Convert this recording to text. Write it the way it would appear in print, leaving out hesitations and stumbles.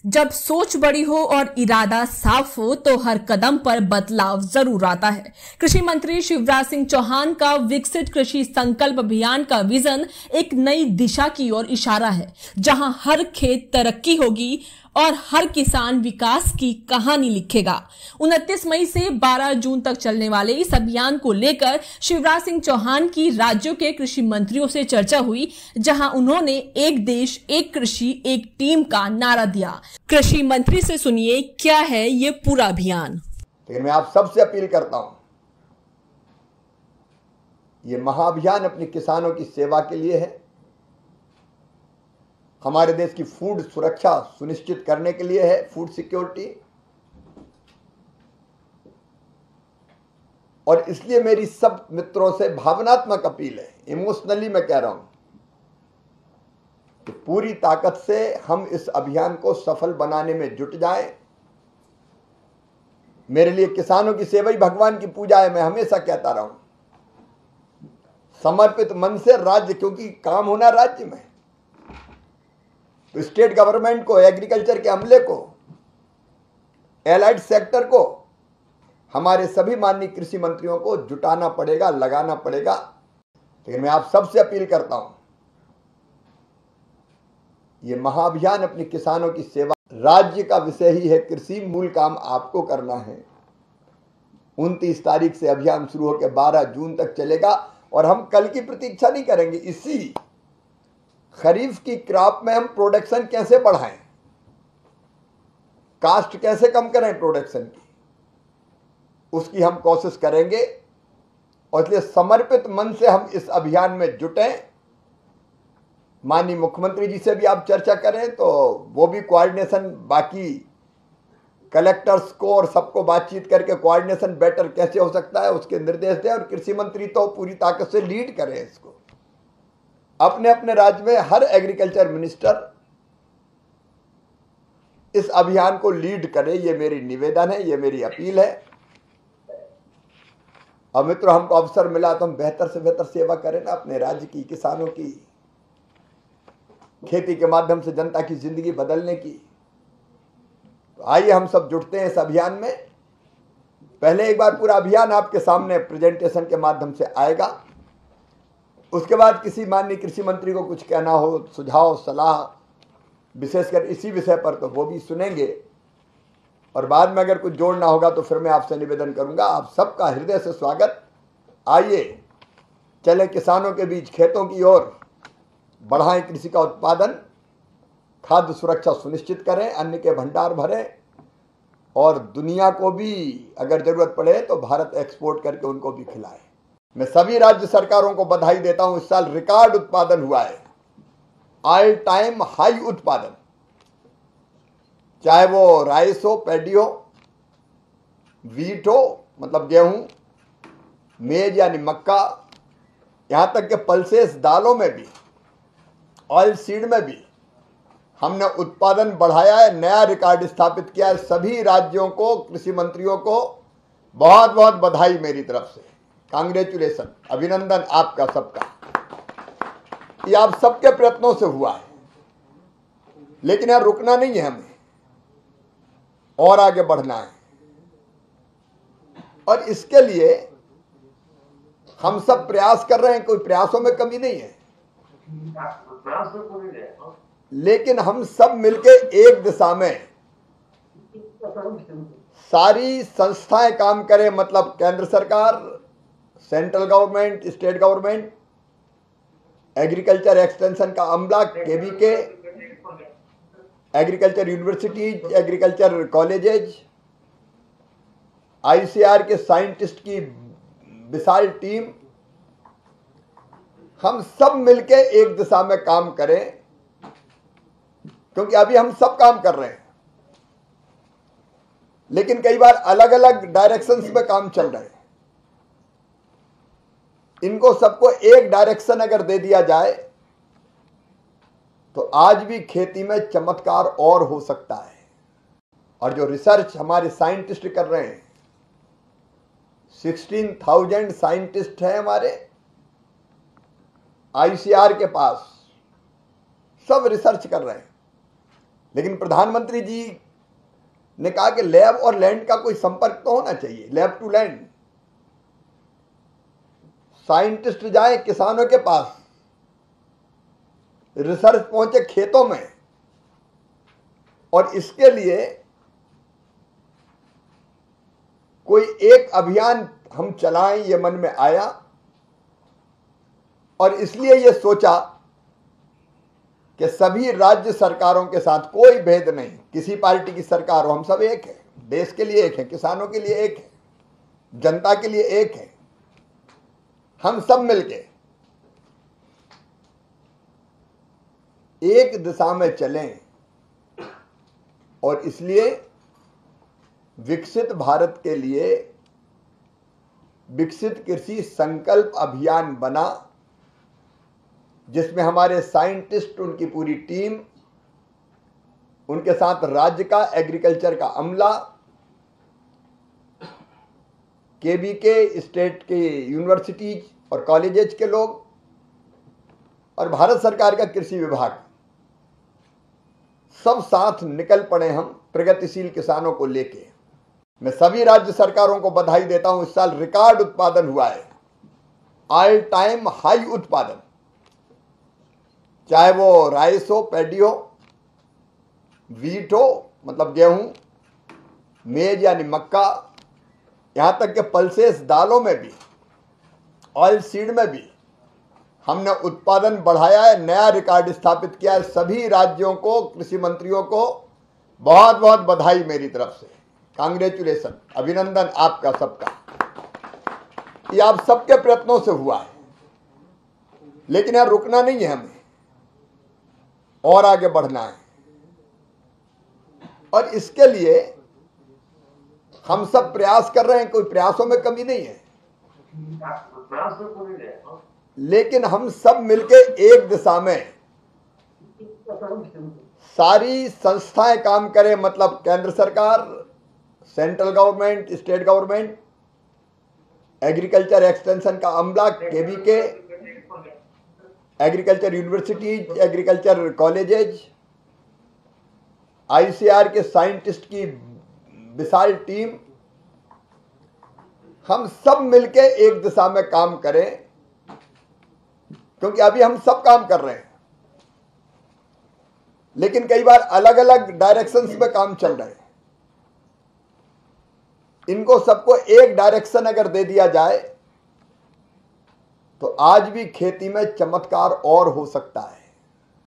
जब सोच बड़ी हो और इरादा साफ हो तो हर कदम पर बदलाव जरूर आता है। कृषि मंत्री शिवराज सिंह चौहान का विकसित कृषि संकल्प अभियान का विजन एक नई दिशा की ओर इशारा है, जहां हर खेत तरक्की होगी और हर किसान विकास की कहानी लिखेगा। 29 मई से 12 जून तक चलने वाले इस अभियान को लेकर शिवराज सिंह चौहान की राज्यों के कृषि मंत्रियों से चर्चा हुई, जहां उन्होंने एक देश एक कृषि एक टीम का नारा दिया। कृषि मंत्री से सुनिए क्या है ये पूरा अभियान। लेकिन मैं आप सबसे अपील करता हूं, ये महाअभियान अपने किसानों की सेवा के लिए है, हमारे देश की फूड सुरक्षा सुनिश्चित करने के लिए है, फूड सिक्योरिटी। और इसलिए मेरी सब मित्रों से भावनात्मक अपील है, इमोशनली मैं कह रहा हूं कि पूरी ताकत से हम इस अभियान को सफल बनाने में जुट जाएं। मेरे लिए किसानों की सेवा ही भगवान की पूजा है, मैं हमेशा कहता रहा हूं। समर्पित मन से राज्य, क्योंकि काम होना राज्य में, तो स्टेट गवर्नमेंट को, एग्रीकल्चर के अमले को, एलाइड सेक्टर को, हमारे सभी माननीय कृषि मंत्रियों को जुटाना पड़ेगा, लगाना पड़ेगा। लेकिन मैं आप सबसे अपील करता हूं, ये महाअभियान अपने किसानों की सेवा, राज्य का विषय ही है कृषि, मूल काम आपको करना है। 29 तारीख से अभियान शुरू होकर 12 जून तक चलेगा और हम कल की प्रतीक्षा नहीं करेंगे। इसी खरीफ की क्रॉप में हम प्रोडक्शन कैसे बढ़ाएं, कास्ट कैसे कम करें प्रोडक्शन की, उसकी हम कोशिश करेंगे। और इसलिए समर्पित मन से हम इस अभियान में जुटें। माननीय मुख्यमंत्री जी से भी आप चर्चा करें तो वो भी कोऑर्डिनेशन, बाकी कलेक्टर्स को और सबको बातचीत करके कोऑर्डिनेशन बेटर कैसे हो सकता है उसके निर्देश दें। और कृषि मंत्री तो पूरी ताकत से लीड करें इसको। अपने अपने राज्य में हर एग्रीकल्चर मिनिस्टर इस अभियान को लीड करे, ये मेरी निवेदन है, ये मेरी अपील है। और मित्रों, हमको अवसर मिला तो हम बेहतर से बेहतर सेवा करें ना अपने राज्य की, किसानों की, खेती के माध्यम से जनता की जिंदगी बदलने की। तो आइए हम सब जुटते हैं इस अभियान में। पहले एक बार पूरा अभियान आपके सामने प्रेजेंटेशन के माध्यम से आएगा, उसके बाद किसी माननीय कृषि मंत्री को कुछ कहना हो, सुझाव सलाह विशेषकर इसी विषय पर, तो वो भी सुनेंगे। और बाद में अगर कुछ जोड़ना होगा तो फिर मैं आपसे निवेदन करूंगा। आप सबका हृदय से स्वागत। आइए चले किसानों के बीच, खेतों की ओर बढ़ाएं कृषि का उत्पादन, खाद्य सुरक्षा सुनिश्चित करें, अन्न के भंडार भरें और दुनिया को भी अगर जरूरत पड़े तो भारत एक्सपोर्ट करके उनको भी खिलाएं। मैं सभी राज्य सरकारों को बधाई देता हूं। इस साल रिकॉर्ड उत्पादन हुआ है, ऑल टाइम हाई उत्पादन, चाहे वो राइस हो, पैडी हो, वीट हो मतलब गेहूं, मेज यानी मक्का, यहां तक के पल्सेस दालों में भी, ऑयल सीड में भी हमने उत्पादन बढ़ाया है, नया रिकॉर्ड स्थापित किया है। सभी राज्यों को, कृषि मंत्रियों को बहुत बहुत बधाई मेरी तरफ से, कांग्रेचुलेशन, अभिनंदन आपका सबका। ये आप सबके प्रयत्नों से हुआ है, लेकिन यहां रुकना नहीं है, हमें और आगे बढ़ना है। और इसके लिए हम सब प्रयास कर रहे हैं, कोई प्रयासों में कमी नहीं है, लेकिन हम सब मिलके एक दिशा में सारी संस्थाएं काम करें। मतलब केंद्र सरकार, central government, state government, agriculture extension का अमला, KVK, agriculture universities, agriculture colleges, ICR के साइंटिस्ट की विशाल टीम, हम सब मिलके एक दिशा में काम करें। क्योंकि अभी हम सब काम कर रहे हैं, लेकिन कई बार अलग अलग डायरेक्शंस में काम चल रहे हैं। इनको सबको एक डायरेक्शन अगर दे दिया जाए तो आज भी खेती में चमत्कार और हो सकता है। और जो रिसर्च हमारे साइंटिस्ट कर रहे हैं, 16,000 साइंटिस्ट हैं हमारे आईसीआर के पास, सब रिसर्च कर रहे हैं। लेकिन प्रधानमंत्री जी ने कहा कि लैब और लैंड का कोई संपर्क तो होना चाहिए, लैब टू लैंड। साइंटिस्ट जाए किसानों के पास, रिसर्च पहुंचे खेतों में, और इसके लिए कोई एक अभियान हम चलाएं, ये मन में आया। और इसलिए ये सोचा कि सभी राज्य सरकारों के साथ कोई भेद नहीं, किसी पार्टी की सरकार हो, हम सब एक है, देश के लिए एक है, किसानों के लिए एक है, जनता के लिए एक है। हम सब मिलके एक दिशा में चलें, और इसलिए विकसित भारत के लिए विकसित कृषि संकल्प अभियान बना, जिसमें हमारे साइंटिस्ट, उनकी पूरी टीम, उनके साथ राज्य का एग्रीकल्चर का अमला, केवीके स्टेट के यूनिवर्सिटीज और कॉलेजेस के लोग, और भारत सरकार का कृषि विभाग, सब साथ निकल पड़े हम प्रगतिशील किसानों को लेके। मैं सभी राज्य सरकारों को बधाई देता हूं, इस साल रिकॉर्ड उत्पादन हुआ है, ऑल टाइम हाई उत्पादन, चाहे वो राइस हो, पैडी हो, वीट हो मतलब गेहूं, मेज यानी मक्का, यहां तक कि पल्सेस दालों में भी, ऑयल सीड में भी हमने उत्पादन बढ़ाया है, नया रिकॉर्ड स्थापित किया है। सभी राज्यों को, कृषि मंत्रियों को बहुत बहुत बधाई मेरी तरफ से, कांग्रेचुलेशन, अभिनंदन आपका सबका। ये आप सबके प्रयत्नों से हुआ है, लेकिन यहां रुकना नहीं है, हमें और आगे बढ़ना है। और इसके लिए हम सब प्रयास कर रहे हैं, कोई प्रयासों में कमी नहीं है, लेकिन हम सब मिलके एक दिशा में सारी संस्थाएं काम करें, मतलब केंद्र सरकार, central government, state government, agriculture extension का अमला, KVK, agriculture universities, agriculture colleges, ICR के साइंटिस्ट की विशाल टीम, हम सब मिलके एक दिशा में काम करें, क्योंकि अभी हम सब काम कर रहे हैं, लेकिन कई बार अलग अलग डायरेक्शंस में काम चल रहे हैं। इनको सबको एक डायरेक्शन अगर दे दिया जाए तो आज भी खेती में चमत्कार और हो सकता है।